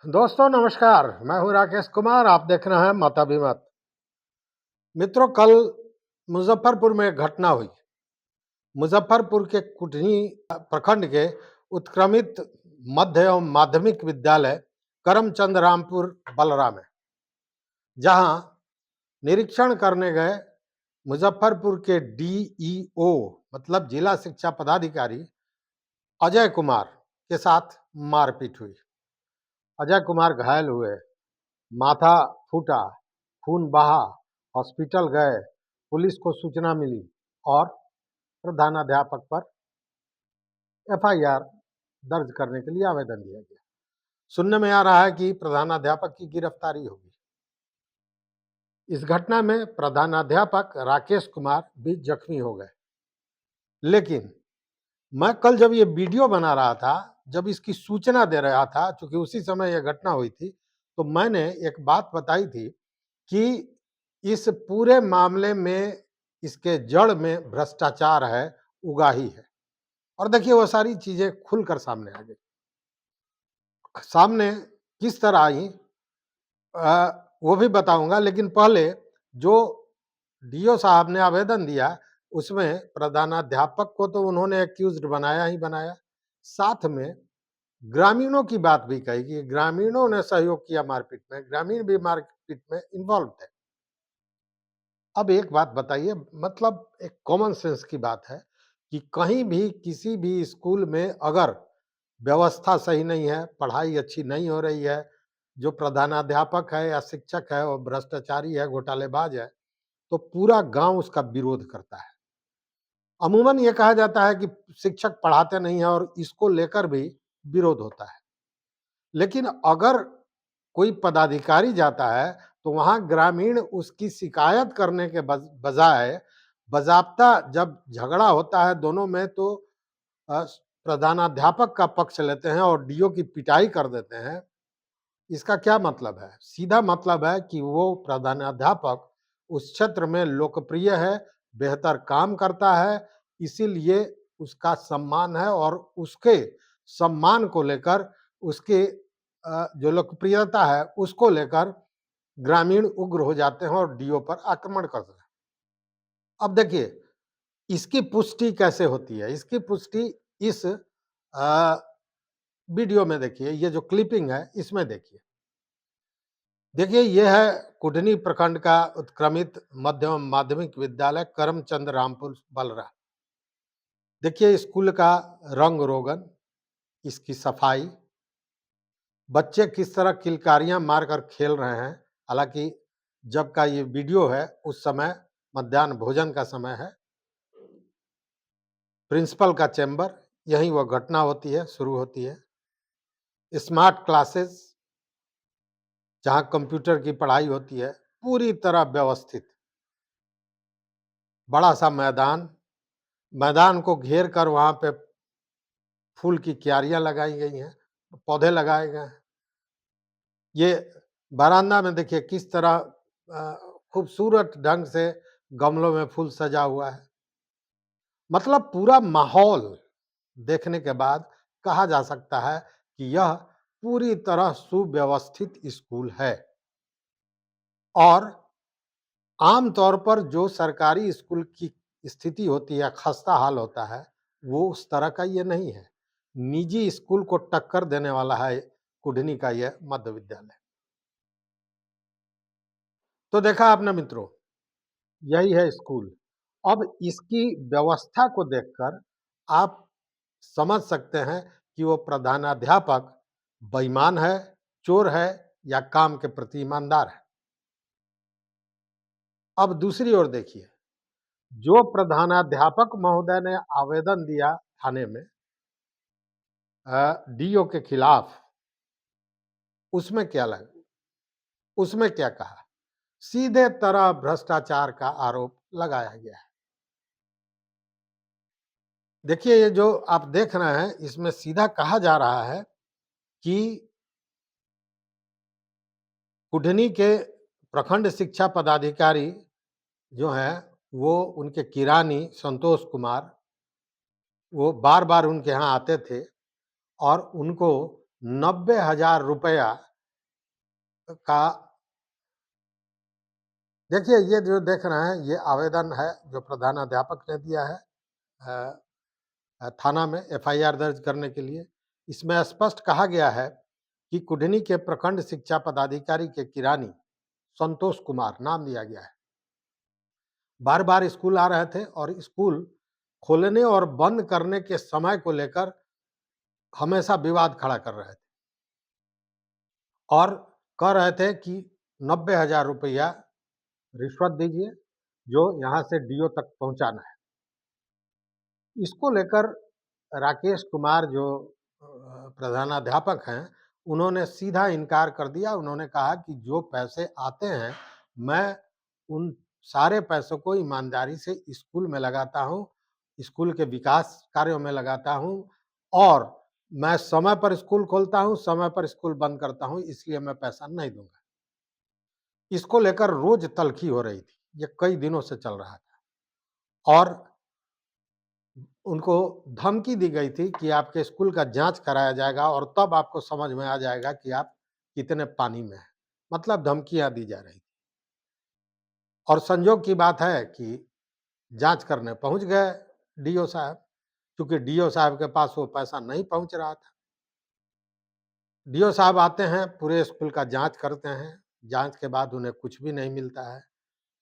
दोस्तों नमस्कार, मैं हूँ राकेश कुमार। आप देख रहे हैं मत अभिमत। मित्रों, कल मुजफ्फरपुर में एक घटना हुई। मुजफ्फरपुर के कुटनी प्रखंड के उत्क्रमित मध्य एवं माध्यमिक विद्यालय करमचंद रामपुर बलरा में, जहां निरीक्षण करने गए मुजफ्फरपुर के डीईओ मतलब जिला शिक्षा पदाधिकारी अजय कुमार के साथ मारपीट हुई। अजय कुमार घायल हुए, माथा फूटा, खून बहा, हॉस्पिटल गए, पुलिस को सूचना मिली और प्रधानाध्यापक पर एफआईआर दर्ज करने के लिए आवेदन दिया गया। सुनने में आ रहा है कि प्रधानाध्यापक की गिरफ्तारी होगी। इस घटना में प्रधानाध्यापक राकेश कुमार भी जख्मी हो गए। लेकिन मैं कल जब ये वीडियो बना रहा था, जब इसकी सूचना दे रहा था, चूंकि उसी समय यह घटना हुई थी, तो मैंने एक बात बताई थी कि इस पूरे मामले में इसके जड़ में भ्रष्टाचार है, उगाही है। और देखिए वो सारी चीजें खुलकर सामने आ गई। सामने किस तरह आई वो भी बताऊंगा, लेकिन पहले जो डीओ साहब ने आवेदन दिया उसमें प्रधानाध्यापक को तो उन्होंने एक्यूज्ड बनाया ही बनाया, साथ में ग्रामीणों की बात भी कही कि ग्रामीणों ने सहयोग किया मारपीट में, ग्रामीण भी मारपीट में इन्वॉल्व थे। अब एक बात बताइए, मतलब एक कॉमन सेंस की बात है कि कहीं भी किसी भी स्कूल में अगर व्यवस्था सही नहीं है, पढ़ाई अच्छी नहीं हो रही है, जो प्रधानाध्यापक है या शिक्षक है वो भ्रष्टाचारी है, घोटालेबाज है, तो पूरा गांव उसका विरोध करता है। अमूमन ये कहा जाता है कि शिक्षक पढ़ाते नहीं है और इसको लेकर भी विरोध होता है। लेकिन अगर कोई पदाधिकारी जाता है तो वहां ग्रामीण उसकी शिकायत करने के बजाय बाजाप्ता जब झगड़ा होता है दोनों में तो प्रधानाध्यापक का पक्ष लेते हैं और डीओ की पिटाई कर देते हैं। इसका क्या मतलब है? सीधा मतलब है कि वो प्रधानाध्यापक उस क्षेत्र में लोकप्रिय है, बेहतर काम करता है, इसीलिए उसका सम्मान है और उसके सम्मान को लेकर, उसके जो लोकप्रियता है उसको लेकर ग्रामीण उग्र हो जाते हैं और डीओ पर आक्रमण करते हैं। अब देखिए इसकी पुष्टि कैसे होती है? इसकी पुष्टि इस वीडियो में देखिए, ये जो क्लिपिंग है इसमें देखिए। देखिए ये है कुढ़नी प्रखंड का उत्क्रमित मध्य माध्यमिक विद्यालय करमचंद रामपुर बलरा। देखिए स्कूल का रंग रोगन, इसकी सफाई, बच्चे किस तरह किलकारियां मारकर खेल रहे हैं। हालांकि जब का ये वीडियो है उस समय मध्याह्न भोजन का समय है। प्रिंसिपल का चैम्बर, यहीं वह घटना होती है, शुरू होती है। स्मार्ट क्लासेस जहां कंप्यूटर की पढ़ाई होती है, पूरी तरह व्यवस्थित। बड़ा सा मैदान, मैदान को घेर कर वहां पे फूल की क्यारियां लगाई गई हैं, पौधे लगाए गए हैं। ये बरामदा में देखिए किस तरह खूबसूरत ढंग से गमलों में फूल सजा हुआ है। मतलब पूरा माहौल देखने के बाद कहा जा सकता है कि यह पूरी तरह सुव्यवस्थित स्कूल है। और आमतौर पर जो सरकारी स्कूल की स्थिति होती है, खस्ता हाल होता है, वो उस तरह का ये नहीं है। निजी स्कूल को टक्कर देने वाला है कुढ़नी का यह मध्य विद्यालय। तो देखा आपने मित्रों, यही है स्कूल। अब इसकी व्यवस्था को देखकर आप समझ सकते हैं कि वो प्रधानाध्यापक बेईमान है, चोर है या काम के प्रति ईमानदार है। अब दूसरी ओर देखिए, जो प्रधानाध्यापक महोदय ने आवेदन दिया थाने में डीओ के खिलाफ, उसमें क्या लगा, उसमें क्या कहा? सीधे तरह भ्रष्टाचार का आरोप लगाया गया है। देखिए ये जो आप देख रहे हैं इसमें सीधा कहा जा रहा है कि कुढ़नी के प्रखंड शिक्षा पदाधिकारी जो हैं वो उनके किरानी संतोष कुमार, वो बार बार उनके यहाँ आते थे और उनको 90,000 रुपया का देखिए, ये जो देख रहे हैं ये आवेदन है जो प्रधानाध्यापक ने दिया है थाना में एफआईआर दर्ज करने के लिए। इसमें स्पष्ट कहा गया है कि कुढ़नी के प्रखंड शिक्षा पदाधिकारी के किरानी संतोष कुमार नाम दिया गया है। बार बार स्कूल आ रहे थे और स्कूल खोलने और बंद करने के समय को लेकर हमेशा विवाद खड़ा कर रहे थे और कह रहे थे कि 90,000 रुपया रिश्वत दीजिए जो यहाँ से डीओ तक पहुँचाना है। इसको लेकर राकेश कुमार जो प्रधानाध्यापक हैं, उन्होंने सीधा इनकार कर दिया। उन्होंने कहा कि जो पैसे आते हैं, मैं उन सारे पैसों को ईमानदारी से स्कूल में लगाता हूँ, स्कूल के विकास कार्यों में लगाता हूँ और मैं समय पर स्कूल खोलता हूँ, समय पर स्कूल बंद करता हूँ, इसलिए मैं पैसा नहीं दूंगा। इसको लेकर रोज तल्खी हो रही थी, ये कई दिनों से चल रहा था और उनको धमकी दी गई थी कि आपके स्कूल का जांच कराया जाएगा और तब आपको समझ में आ जाएगा कि आप कितने पानी में हैं। मतलब धमकियां दी जा रही थी और संजोग की बात है कि जांच करने पहुंच गए डीओ साहब, क्योंकि डीओ साहब के पास वो पैसा नहीं पहुंच रहा था। डीओ साहब आते हैं, पूरे स्कूल का जांच करते हैं, जांच के बाद उन्हें कुछ भी नहीं मिलता है।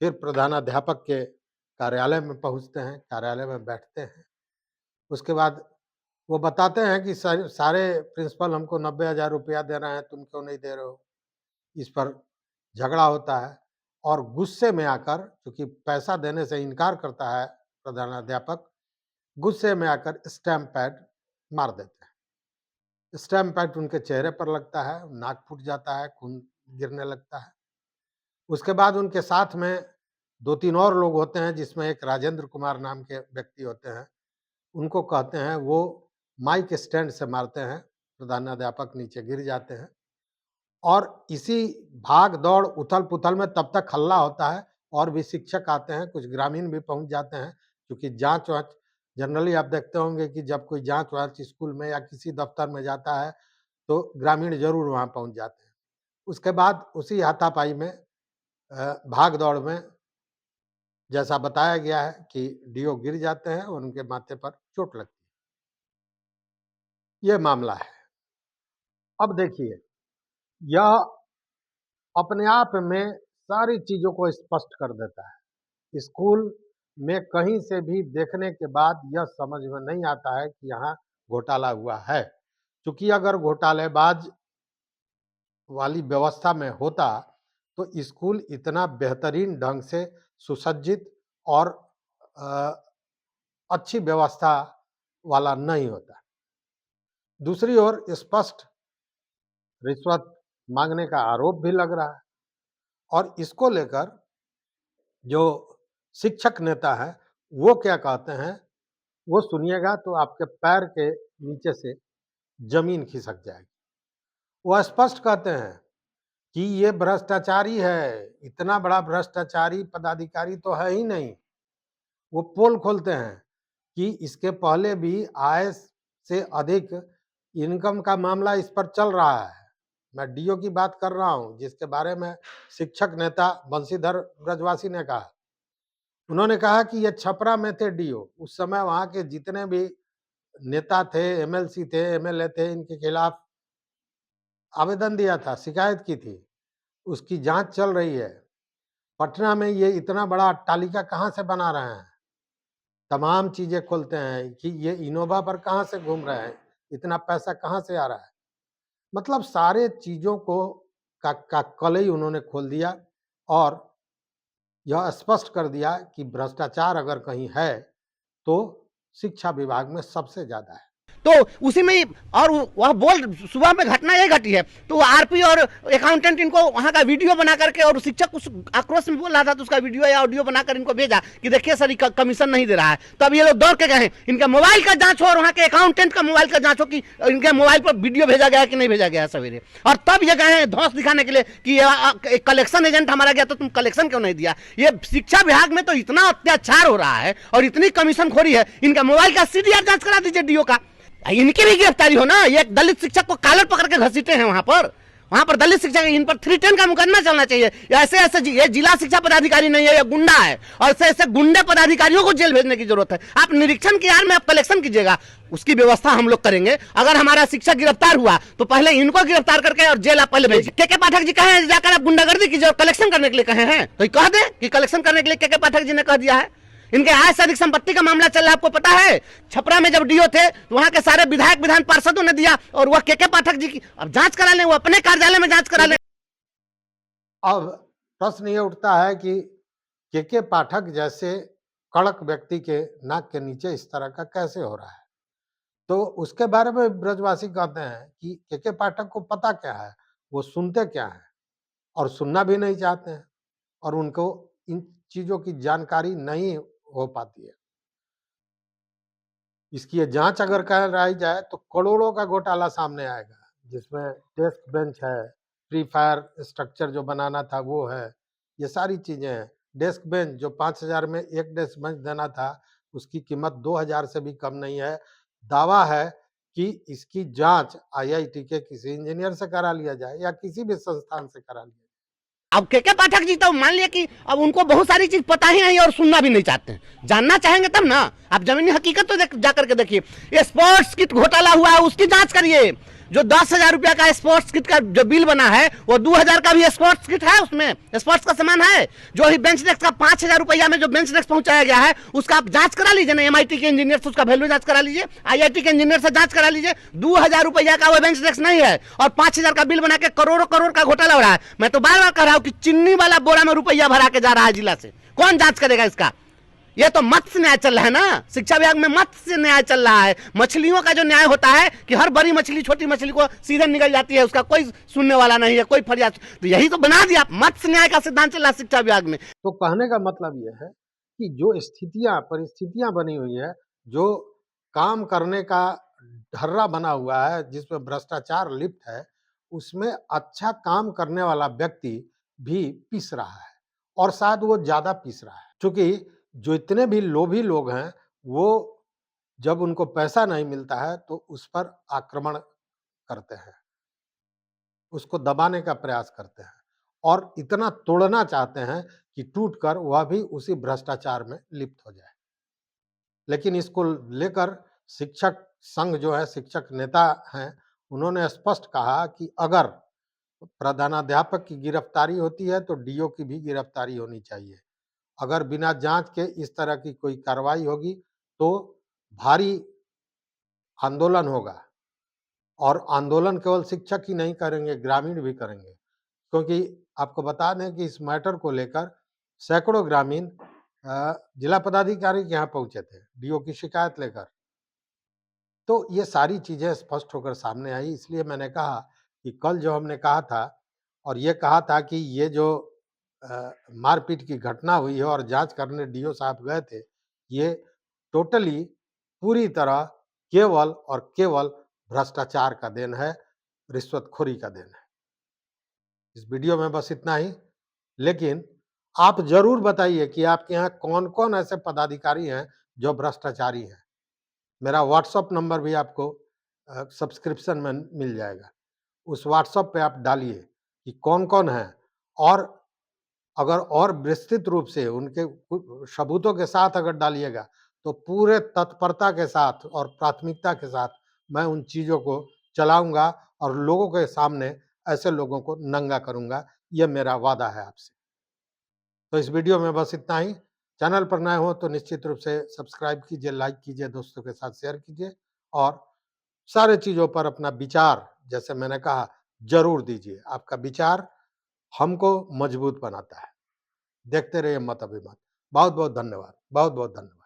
फिर प्रधानाध्यापक के कार्यालय में पहुंचते हैं, कार्यालय में बैठते हैं। उसके बाद वो बताते हैं कि सारे प्रिंसिपल हमको 90,000 रुपया दे रहे हैं, तुम क्यों नहीं दे रहे हो। इस पर झगड़ा होता है और गुस्से में आकर, क्योंकि पैसा देने से इनकार करता है प्रधानाध्यापक, गुस्से में आकर स्टैम्प पैड मार देते हैं। स्टैम्प पैड उनके चेहरे पर लगता है, नाक फूट जाता है, खून गिरने लगता है। उसके बाद उनके साथ में 2-3 और लोग होते हैं, जिसमें एक राजेंद्र कुमार नाम के व्यक्ति होते हैं। उनको कहते हैं, वो माइक स्टैंड से मारते हैं, प्रधानाध्यापक नीचे गिर जाते हैं और इसी भाग-दौड़, उथल-पुथल में तब तक हल्ला होता है और भी शिक्षक आते हैं, कुछ ग्रामीण भी पहुंच जाते हैं, क्योंकि जांच-वांच जनरली आप देखते होंगे कि जब कोई जांच-वांच स्कूल में या किसी दफ्तर में जाता है, तो ग्रामीण ज़रूर वहाँ पहुंच जाते हैं। उसके बाद उसी हाथापाई में भाग-दौड़ में जैसा बताया गया है कि डीओ गिर जाते हैं और उनके माथे पर चोट लगती है। ये मामला है। अब देखिए, यह अपने आप में सारी चीज़ों को स्पष्ट कर देता है। स्कूल में कहीं से भी देखने के बाद यह समझ में नहीं आता है कि यहाँ घोटाला हुआ है। क्योंकि अगर घोटालेबाज वाली व्यवस्था में होता, तो स्कूल इतना बेहतरीन ढंग से सुसज्जित और अच्छी व्यवस्था वाला नहीं होता। दूसरी ओर स्पष्ट रिश्वत मांगने का आरोप भी लग रहा है और इसको लेकर जो शिक्षक नेता है, वो क्या कहते हैं, वो सुनिएगा तो आपके पैर के नीचे से जमीन खिसक जाएगी। वो स्पष्ट कहते हैं कि ये भ्रष्टाचारी है, इतना बड़ा भ्रष्टाचारी पदाधिकारी तो है ही नहीं। वो पोल खोलते हैं कि इसके पहले भी आय से अधिक इनकम का मामला इस पर चल रहा है। मैं डीओ की बात कर रहा हूं, जिसके बारे में शिक्षक नेता बंशीधर ब्रजवासी ने कहा। उन्होंने कहा कि ये छपरा में थे डीओ, उस समय वहां के जितने भी नेता थे, एमएलसी थे, एमएलए थे, इनके खिलाफ आवेदन दिया था, शिकायत की थी, उसकी जांच चल रही है। पटना में ये इतना बड़ा अट्टालिका कहाँ से बना रहे हैं, तमाम चीजें खोलते हैं कि ये इनोवा पर कहाँ से घूम रहे हैं, इतना पैसा कहाँ से आ रहा है। मतलब सारे चीजों को का कलई उन्होंने खोल दिया और यह स्पष्ट कर दिया कि भ्रष्टाचार अगर कहीं है तो शिक्षा विभाग में सबसे ज्यादा है। तो उसी में और वह बोल सुबह में घटना ये घटी है, तो आरपी और अकाउंटेंट इनको वहां का वीडियो बना करके, और शिक्षक उस आक्रोश में बोल रहा था तो उसका वीडियो या ऑडियो बनाकर इनको भेजा कि देखिए सर कमीशन नहीं दे रहा है। तो अब ये लोग दौड़ के गए, इनके मोबाइल का जांच हो और वहां के अकाउंटेंट का मोबाइल का जांच हो कि इनके मोबाइल पर वीडियो भेजा गया कि नहीं भेजा गया सवेरे, और तब ये गए धौंस दिखाने के लिए कि कलेक्शन एजेंट हमारा गया तो तुम कलेक्शन क्यों नहीं दिया। ये शिक्षा विभाग में तो इतना अत्याचार हो रहा है और इतनी कमीशन खोरी है, इनका मोबाइल का सीडीआर जांच करा दीजिए डीओ का, इनकी भी गिरफ्तारी हो ना। ये दलित शिक्षक को कालर पकड़ के घसीटे हैं वहां पर, वहां पर दलित शिक्षा इन पर 310 का मुकदमा चलना चाहिए। ऐसे ऐसे ये जिला शिक्षा पदाधिकारी नहीं है, ये गुंडा है, और ऐसे ऐसे गुंडे पदाधिकारियों को जेल भेजने की जरूरत है। आप निरीक्षण की यार में आप कलेक्शन कीजिएगा, उसकी व्यवस्था हम लोग करेंगे। अगर हमारा शिक्षक गिरफ्तार हुआ तो पहले इनको गिरफ्तार करके और जेल आप पहले भेजिए। के पाठक जी कहे जाकर आप गुंडागर्दी कीजिए और कलेक्शन करने के लिए कहे हैं, तो कह दे कि कलेक्शन करने के लिए के पाठक जी ने कह दिया है। इनके आय से अधिक संपत्ति का मामला चल रहा है, आपको पता है। छपरा में जब डीओ थे तो वहां के सारे विधायक विधान पार्षदों ने दिया, और वह के पाठक जी की अब जांच करा लें, वो अपने कार्यालय में जांच करा लें। अब प्रश्न ये उठता है कि के पाठक जैसे कड़क व्यक्ति के नाक के नीचे इस तरह का कैसे हो रहा है। तो उसके बारे में ब्रजवासी कहते हैं कि के पाठक को पता क्या है, वो सुनते क्या है और सुनना भी नहीं चाहते हैं, और उनको इन चीजों की जानकारी नहीं हो पाती है। इसकी ये जांच अगर कराई जाए तो करोड़ों का घोटाला सामने आएगा, जिसमें डेस्क बेंच है, फ्री फायर स्ट्रक्चर जो बनाना था वो है, ये सारी चीजें हैं। डेस्क बेंच जो 5,000 में एक डेस्क बेंच देना था, उसकी कीमत 2,000 से भी कम नहीं है। दावा है कि इसकी जांच आईआईटी के किसी इंजीनियर से करा लिया जाए या किसी भी संस्थान से करा लिया जाए। अब के पाठक जी तो मान लिया कि अब उनको बहुत सारी चीज पता ही नहीं और सुनना भी नहीं चाहते हैं। जानना चाहेंगे तब ना, आप जमीनी हकीकत तो जाकर के देखिए। ये स्पोर्ट्स किट घोटाला हुआ है, उसकी जांच करिए। जो 10,000 रुपया का स्पोर्ट्स किट का जो बिल बना है, वो 2,000 का भी स्पोर्ट्स किट है, उसमें स्पोर्ट्स का सामान है। जो ही बेंच डेस्क का 5,000 रुपया में जो बेंच डेस्क पहुंचाया गया है, उसका आप जांच करा लीजिए ना, एमआईटी के इंजीनियर से उसका वैल्यू जांच करा लीजिए, आईआईटी के इंजीनियर से जांच करा लीजिए। 2,000 रुपया का वो बेंच डेस्क नहीं है, और 5,000 का बिल बना के करोड़ों करोड़ का घोटाला हो रहा है। मैं तो बार बार कह रहा हूं कि चिन्नी वाला बोरा में रुपया भरा के जा रहा है जिला से, कौन जांच करेगा इसका? ये तो मत्स्य न्याय चल रहा है ना, शिक्षा विभाग में मत्स्य न्याय चल रहा है। मछलियों का जो न्याय होता है कि हर बड़ी मछली छोटी मछली को सीधे निकल जाती है, उसका कोई सुनने वाला नहीं है, कोई फरियाद, तो यही तो बना दिया मत्स्य न्याय का सिद्धांत चल रहा है शिक्षा विभाग में। तो कहने का मतलब यह है कि जो स्थितियां परिस्थितियां बनी हुई है, जो काम करने का ढर्रा बना हुआ है, जिसमें भ्रष्टाचार लिप्त है, उसमें अच्छा काम करने वाला व्यक्ति भी पिस रहा है, और शायद वो ज्यादा पिस रहा है। क्योंकि जो इतने भी लोभी लोग हैं, वो जब उनको पैसा नहीं मिलता है तो उस पर आक्रमण करते हैं, उसको दबाने का प्रयास करते हैं, और इतना तोड़ना चाहते हैं कि टूटकर वह भी उसी भ्रष्टाचार में लिप्त हो जाए। लेकिन इसको लेकर शिक्षक संघ जो है, शिक्षक नेता हैं, उन्होंने स्पष्ट कहा कि अगर प्रधानाध्यापक की गिरफ्तारी होती है तो डीओ की भी गिरफ्तारी होनी चाहिए। अगर बिना जांच के इस तरह की कोई कार्रवाई होगी तो भारी आंदोलन होगा, और आंदोलन केवल शिक्षक ही नहीं करेंगे, ग्रामीण भी करेंगे। क्योंकि आपको बता दें कि इस मैटर को लेकर सैकड़ों ग्रामीण जिला पदाधिकारी के यहाँ पहुंचे थे डीओ की शिकायत लेकर। तो ये सारी चीजें स्पष्ट होकर सामने आई। इसलिए मैंने कहा कि कल जो हमने कहा था, और ये कहा था कि ये जो मारपीट की घटना हुई है और जांच करने डीओ साहब गए थे, ये टोटली पूरी तरह केवल और केवल भ्रष्टाचार का देन है, रिश्वतखोरी का देन है। इस वीडियो में बस इतना ही। लेकिन आप जरूर बताइए कि आपके यहाँ कौन-कौन ऐसे पदाधिकारी हैं जो भ्रष्टाचारी हैं। मेरा व्हाट्सएप नंबर भी आपको सब्सक्रिप्शन में मिल जाएगा। उस व्हाट्सएप पे आप डालिए कि कौन-कौन हैं, और अगर और विस्तृत रूप से उनके सबूतों के साथ अगर डालिएगा तो पूरे तत्परता के साथ और प्राथमिकता के साथ मैं उन चीज़ों को चलाऊँगा और लोगों के सामने ऐसे लोगों को नंगा करूँगा। ये मेरा वादा है आपसे। तो इस वीडियो में बस इतना ही। चैनल पर नए हो तो निश्चित रूप से सब्सक्राइब कीजिए, लाइक कीजिए, दोस्तों के साथ शेयर कीजिए, और सारे चीज़ों पर अपना विचार, जैसे मैंने कहा, ज़रूर दीजिए। आपका विचार हमको मजबूत बनाता है। देखते रहिए मत अभिमत। बहुत-बहुत धन्यवाद। बहुत-बहुत धन्यवाद।